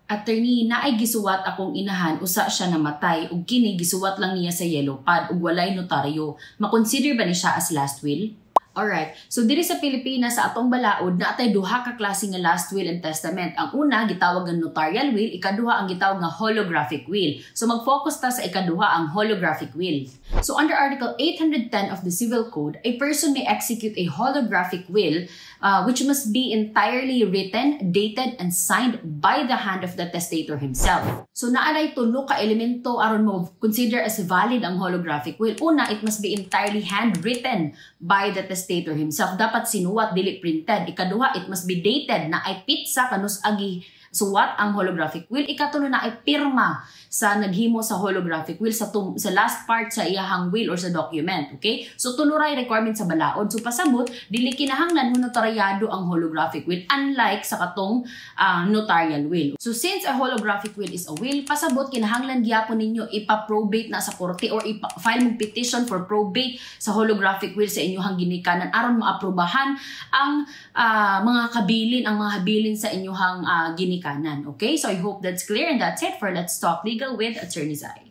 Attorney, naay gisuwat akong inahan usa siya namatay ug kini gisuwat lang niya sa yellow pad ug walay notaryo. Makonsider ba ni siya as last will? Alright, so diri sa Pilipinas sa atong balaod naatay duha ka klase nga last will and testament. Ang una gitawag nga notarial will, ikaduha ang gitawag nga holographic will. So mag-focus ta sa ikaduha ang holographic will. So under Article 810 of the Civil Code, a person may execute a holographic will which must be entirely written, dated, and signed by the hand of the testator himself. So naalay tulo ka elemento aron mo consider as valid ang holographic will. Una, it must be entirely handwritten by the testator himself. Dapat sinuwat, dili printed. Ikaduha, it must be dated na ay pitsa kanus agi suwat ang holographic will. Ikatulo na ay pirma sa naghimo sa holographic will sa last part sa iyahang will or sa document. Okay? So tunuray requirement sa balaod. So pasabot, dili kinahanglan mo notaryado ang holographic will unlike sa katong notarial will. So since a holographic will is a will, pasabot kinahanglan gyapon ninyo ipa-probate na sa korte or file mong petition for probate sa holographic will sa inyong ginikanan aron maaprobahan ang mga habilin sa inyong ginikanan. Okay? So I hope that's clear and that's it for Let's Talk Legal with Attorney Zai.